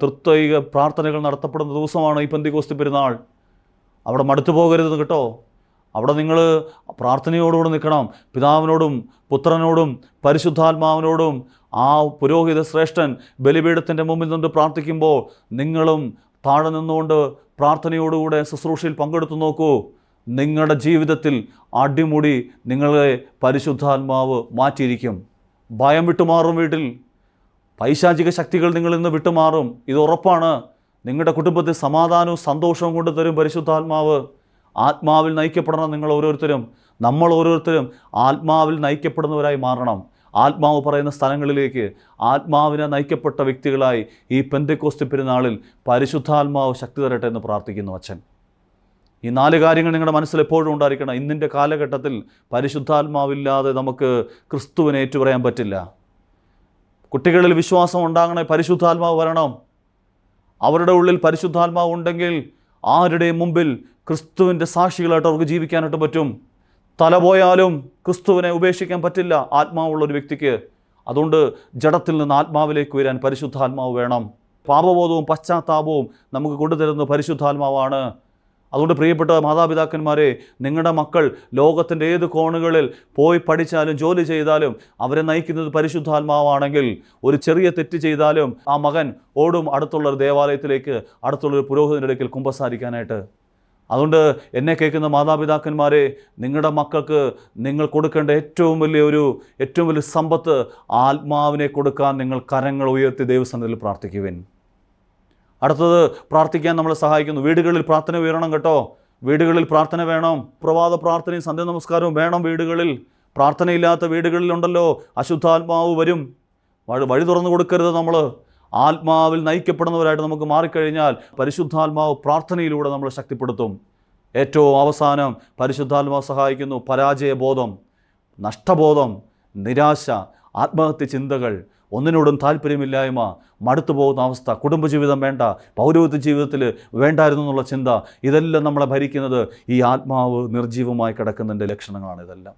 തൃത്വൈക പ്രാർത്ഥനകൾ നടത്തപ്പെടുന്ന ദിവസമാണ് ഈ പെന്തക്കോസ്തി പെരുന്നാൾ. അവിടെ മടുത്തു പോകരുത് കേട്ടോ. അവിടെ നിങ്ങൾ പ്രാർത്ഥനയോടുകൂടി നിൽക്കണം. പിതാവിനോടും പുത്രനോടും പരിശുദ്ധാത്മാവിനോടും ആ പുരോഹിത ശ്രേഷ്ഠൻ ബലിപീഠത്തിൻ്റെ മുമ്പിൽ നിന്ന് പ്രാർത്ഥിക്കുമ്പോൾ നിങ്ങളും താഴെ നിന്നുകൊണ്ട് പ്രാർത്ഥനയോടുകൂടെ ശുശ്രൂഷയിൽ പങ്കെടുത്തു നോക്കൂ. നിങ്ങളുടെ ജീവിതത്തിൽ അടിമുടി നിങ്ങളെ പരിശുദ്ധാത്മാവ് മാറ്റിയിരിക്കും. ഭയം വിട്ടുമാറും. വീട്ടിൽ പൈശാചിക ശക്തികൾ നിങ്ങളിൽ നിന്ന് വിട്ടുമാറും. ഇത് ഉറപ്പാണ്. നിങ്ങളുടെ കുടുംബത്തിൽ സമാധാനവും സന്തോഷവും കൊണ്ട് തരും പരിശുദ്ധാത്മാവ്. ആത്മാവിൽ നയിക്കപ്പെടണം നിങ്ങൾ ഓരോരുത്തരും. നമ്മൾ ഓരോരുത്തരും ആത്മാവിൽ നയിക്കപ്പെടുന്നവരായി മാറണം. ആത്മാവ് പറയുന്ന സ്ഥലങ്ങളിലേക്ക് ആത്മാവിനെ നയിക്കപ്പെട്ട വ്യക്തികളായി ഈ പെന്തക്കോസ്തി പെരുന്നാളിൽ പരിശുദ്ധാത്മാവ് ശക്തി തരട്ടെ എന്ന് പ്രാർത്ഥിക്കുന്നു അച്ഛൻ. ഈ 4 കാര്യങ്ങൾ നിങ്ങളുടെ മനസ്സിൽ എപ്പോഴും ഉണ്ടായിരിക്കണം. ഇന്നിൻ്റെ കാലഘട്ടത്തിൽ പരിശുദ്ധാത്മാവില്ലാതെ നമുക്ക് ക്രിസ്തുവിനെ ഏറ്റുപറയാൻ പറ്റില്ല. കുട്ടികളിൽ വിശ്വാസം ഉണ്ടാകണേ, പരിശുദ്ധാത്മാവ് വരണം. അവരുടെ ഉള്ളിൽ പരിശുദ്ധാത്മാവ് ഉണ്ടെങ്കിൽ ആരുടെയും മുമ്പിൽ ക്രിസ്തുവിൻ്റെ സാക്ഷികളായിട്ട് അവർക്ക് ജീവിക്കാനായിട്ട് പറ്റും. തല പോയാലും ക്രിസ്തുവിനെ ഉപേക്ഷിക്കാൻ പറ്റില്ല ആത്മാവുള്ളൊരു വ്യക്തിക്ക്. അതുകൊണ്ട് ജഡത്തിൽ നിന്ന് ആത്മാവിലേക്ക് വരാൻ പരിശുദ്ധാത്മാവ് വേണം. പാപബോധവും പശ്ചാത്താപവും നമുക്ക് കൊണ്ടുതരുന്ന പരിശുദ്ധാത്മാവാണ്. അതുകൊണ്ട് പ്രിയപ്പെട്ട മാതാപിതാക്കന്മാരെ, നിങ്ങളുടെ മക്കൾ ലോകത്തിൻ്റെ ഏത് കോണുകളിൽ പോയി പഠിച്ചാലും ജോലി ചെയ്താലും അവരെ നയിക്കുന്നത് പരിശുദ്ധാത്മാവാണെങ്കിൽ ഒരു ചെറിയ തെറ്റ് ചെയ്താലും ആ മകൻ ഓടും അടുത്തുള്ളൊരു ദേവാലയത്തിലേക്ക്, അടുത്തുള്ളൊരു പുരോഹിതൻ്റെ അടുക്കൽ കുമ്പസാരിക്കാനായിട്ട്. അതുകൊണ്ട് എന്നെ കേൾക്കുന്ന മാതാപിതാക്കന്മാരെ, നിങ്ങളുടെ മക്കൾക്ക് നിങ്ങൾ കൊടുക്കേണ്ട ഏറ്റവും വലിയ സമ്പത്ത് ആത്മാവിനെ കൊടുക്കാൻ നിങ്ങൾ കരങ്ങൾ ഉയർത്തി ദൈവസന്നിധിയിൽ പ്രാർത്ഥിക്കുവിൻ. അടുത്തത്, പ്രാർത്ഥിക്കാൻ നമ്മളെ സഹായിക്കുന്നു. വീടുകളിൽ പ്രാർത്ഥന ഉയരണം കേട്ടോ. വീടുകളിൽ പ്രാർത്ഥന വേണം. പ്രഭാത പ്രാർത്ഥനയും സന്ധ്യ നമസ്കാരവും വേണം വീടുകളിൽ. പ്രാർത്ഥനയില്ലാത്ത വീടുകളിലുണ്ടല്ലോ അശുദ്ധാത്മാവ് വരും. വഴി തുറന്നു കൊടുക്കരുത്. നമ്മൾ ആത്മാവിൽ നയിക്കപ്പെടുന്നവരായിട്ട് നമുക്ക് മാറിക്കഴിഞ്ഞാൽ പരിശുദ്ധാത്മാവ് പ്രാർത്ഥനയിലൂടെ നമ്മളെ ശക്തിപ്പെടുത്തും. ഏറ്റവും അവസാനം പരിശുദ്ധാത്മാവ് സഹായിക്കുന്നു. പരാജയബോധം, നഷ്ടബോധം, നിരാശ, ആത്മഹത്യ ചിന്തകൾ, ഒന്നിനോടും താല്പര്യമില്ലായ്മ, മടുത്തു പോകുന്ന അവസ്ഥ, കുടുംബജീവിതം വേണ്ട, പൗരോഹിത്യ ജീവിതത്തിൽ വേണ്ടായിരുന്നു എന്നുള്ള ചിന്ത, ഇതെല്ലാം നമ്മളെ ഭരിക്കുന്നത് ഈ ആത്മാവ് നിർജീവമായി കിടക്കുന്നതിൻ്റെ ലക്ഷണങ്ങളാണ് ഇതെല്ലാം.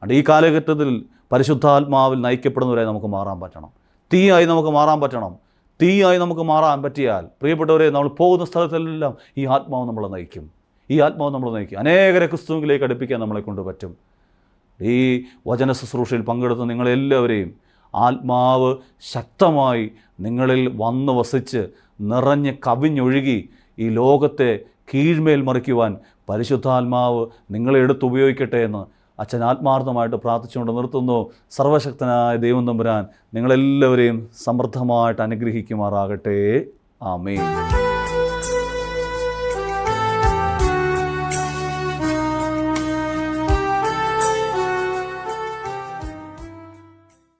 അതുകൊണ്ട് ഈ കാലഘട്ടത്തിൽ പരിശുദ്ധാത്മാവിൽ നയിക്കപ്പെടുന്നവരായി നമുക്ക് മാറാൻ പറ്റണം. തീയായി നമുക്ക് മാറാൻ പറ്റണം. തീയായി നമുക്ക് മാറാൻ പറ്റിയാൽ പ്രിയപ്പെട്ടവരെ, നമ്മൾ പോകുന്ന സ്ഥലത്തെല്ലാം ഈ ആത്മാവ് നമ്മളെ നയിക്കും. അനേകരെ ക്രിസ്തുവിലേക്ക് അടുപ്പിക്കാൻ നമ്മളെ കൊണ്ട് പറ്റും. ഈ വചന ശുശ്രൂഷയിൽ പങ്കെടുത്ത നിങ്ങളെല്ലാവരെയും ആത്മാവ് ശക്തമായി നിങ്ങളിൽ വന്ന് വസിച്ച് നിറഞ്ഞ് കവിഞ്ഞൊഴുകി ഈ ലോകത്തെ കീഴ്മേൽ മറിക്കുവാൻ പരിശുദ്ധാത്മാവ് നിങ്ങളെ എടുത്ത് ഉപയോഗിക്കട്ടെ എന്ന് അച്ഛൻ ആത്മാർത്ഥമായിട്ട് പ്രാർത്ഥിച്ചുകൊണ്ട് നിർത്തുന്നു. സർവശക്തനായ ദൈവം തമ്പുരാൻ നിങ്ങളെല്ലാവരെയും സമൃദ്ധമായിട്ട് അനുഗ്രഹിക്കുമാറാകട്ടെ. ആമേൻ.